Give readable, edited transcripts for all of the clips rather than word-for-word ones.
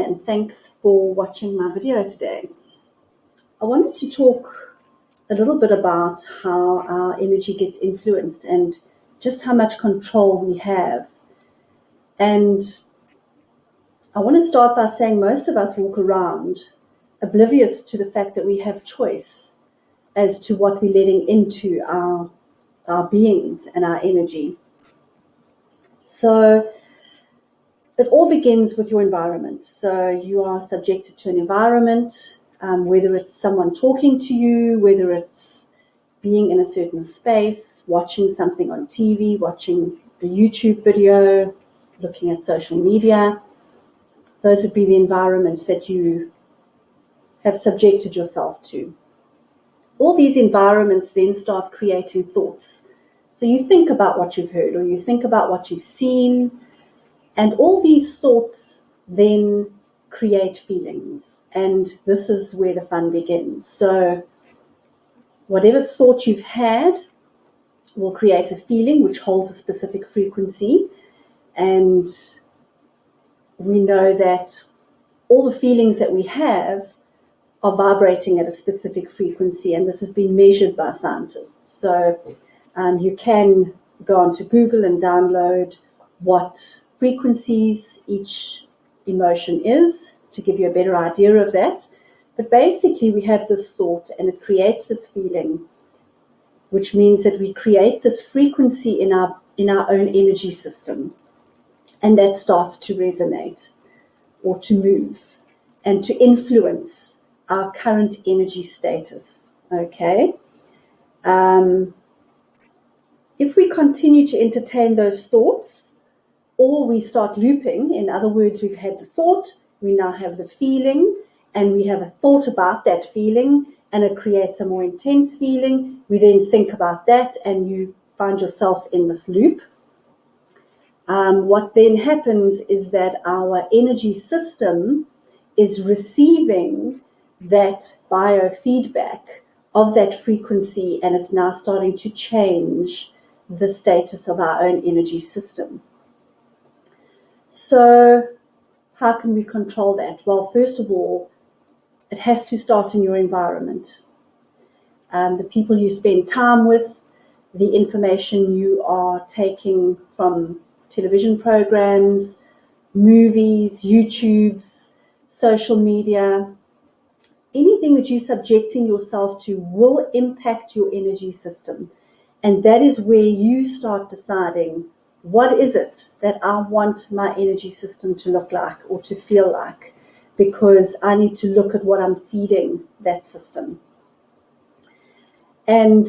and thanks for watching my video today. I wanted to talk a little bit about how our energy gets influenced and just how much control we have. And I want to start by saying most of us walk around oblivious to the fact that we have choice as to what we're letting into our beings and our energy. So it all begins with your environment. So you are subjected to an environment, whether it's someone talking to you, whether it's being in a certain space, watching something on TV, watching a YouTube video, looking at social media. Those would be the environments that you have subjected yourself to. All these environments then start creating thoughts. So you think about what you've heard, or you think about what you've seen, and all these thoughts then create feelings. And this is where the fun begins. So whatever thought you've had will create a feeling which holds a specific frequency. And we know that all the feelings that we have are vibrating at a specific frequency, and this has been measured by scientists. So you can go onto Google and download what frequencies each emotion is to give you a better idea of that. But basically we have this thought and it creates this feeling, which means that we create this frequency in our own energy system, and that starts to resonate or to move and to influence our current energy status. Okay? If we continue to entertain those thoughts, or we start looping, in other words, we've had the thought, we now have the feeling, and we have a thought about that feeling, and it creates a more intense feeling. We then think about that, and you find yourself in this loop. What then happens is that our energy system is receiving that biofeedback of that frequency, and it's now starting to change the status of our own energy system. So how can we control that? Well, first of all, it has to start in your environment. The people you spend time with, the information you are taking from television programs, movies, YouTubes, social media, anything that you're subjecting yourself to will impact your energy system. And that is where you start deciding, what is it that I want my energy system to look like or to feel like? Because I need to look at what I'm feeding that system. And,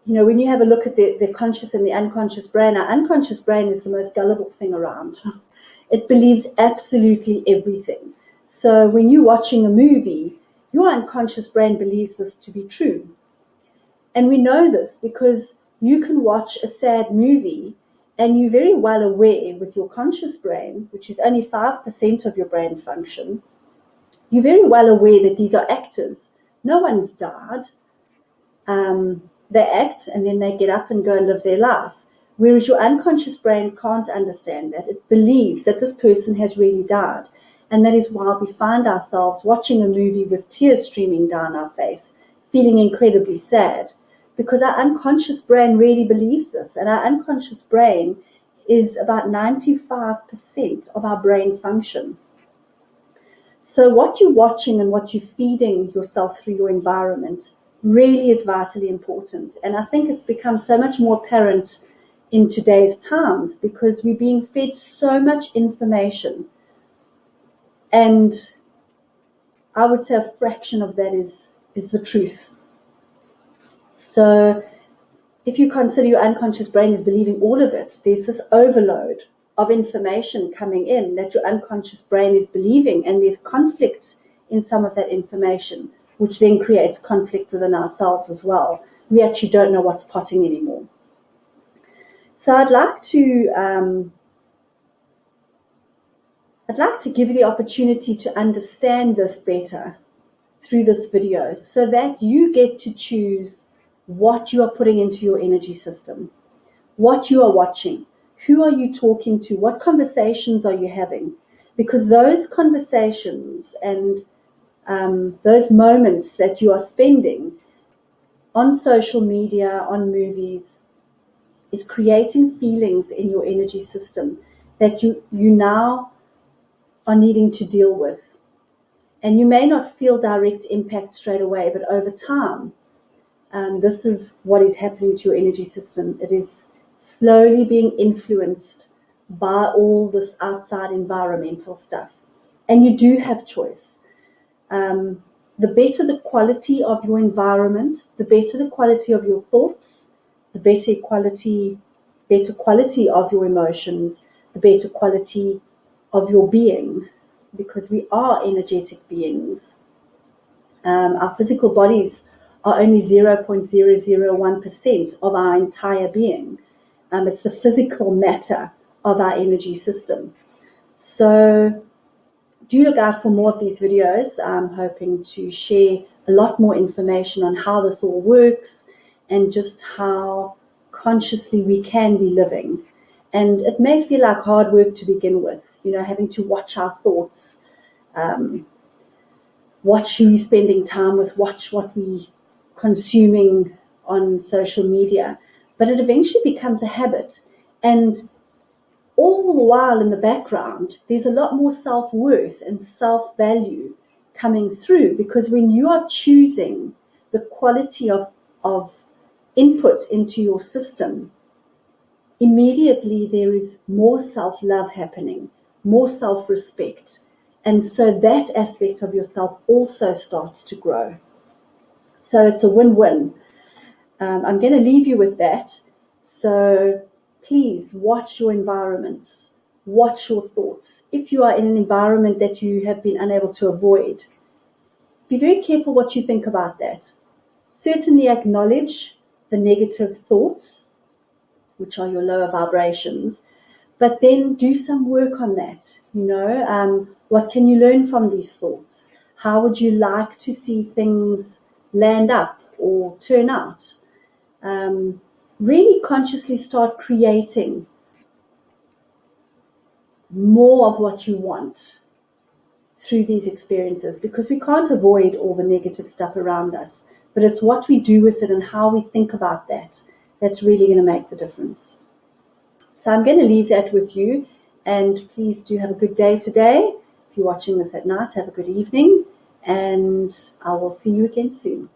you know, when you have a look at the conscious and the unconscious brain, our unconscious brain is the most gullible thing around. It believes absolutely everything. So when you're watching a movie, your unconscious brain believes this to be true. And we know this because you can watch a sad movie and you're very well aware with your conscious brain, which is only 5% of your brain function, you're very well aware that these are actors. No one's died. They act and then they get up and go and live their life. Whereas your unconscious brain can't understand that. It believes that this person has really died. And that is why we find ourselves watching a movie with tears streaming down our face, feeling incredibly sad. Because our unconscious brain really believes this, and our unconscious brain is about 95% of our brain function. So what you're watching and what you're feeding yourself through your environment really is vitally important. And I think it's become so much more apparent in today's times because we're being fed so much information. And I would say a fraction of that is the truth. So if you consider your unconscious brain is believing all of it, there's this overload of information coming in that your unconscious brain is believing, and there's conflict in some of that information, which then creates conflict within ourselves as well. We actually don't know what's potting anymore. So I'd like to give you the opportunity to understand this better through this video so that you get to choose what you are putting into your energy system, what you are watching, who are you talking to, what conversations are you having. because those conversations and those moments that you are spending on social media, on movies, is creating feelings in your energy system that you now are needing to deal with. And you may not feel direct impact straight away, but over time, this is what is happening to your energy system. It is slowly being influenced by all this outside environmental stuff. And you do have choice. The better the quality of your environment, the better the quality of your thoughts, the better quality of your emotions, the better quality of your being, because we are energetic beings. Our physical bodies are only 0.001% of our entire being. It's the physical matter of our energy system. So do look out for more of these videos. I'm hoping to share a lot more information on how this all works and just how consciously we can be living. And it may feel like hard work to begin with, having to watch our thoughts, watch who we're spending time with, watch what we're consuming on social media. But it eventually becomes a habit. And all the while in the background, there's a lot more self-worth and self-value coming through, because when you are choosing the quality of input into your system, immediately there is more self-love happening, more self-respect. And so that aspect of yourself also starts to grow. So it's a win-win. I'm going to leave you with that. So please watch your environments, watch your thoughts. If you are in an environment that you have been unable to avoid, be very careful what you think about that. Certainly acknowledge the negative thoughts, which are your lower vibrations, but then do some work on that. What can you learn from these thoughts? How would you like to see things land up or turn out? Really consciously start creating more of what you want through these experiences, because we can't avoid all the negative stuff around us, but it's what we do with it and how we think about that that's really going to make the difference. So I'm going to leave that with you, and please do have a good day today. If you're watching this at night, have a good evening, and I will see you again soon.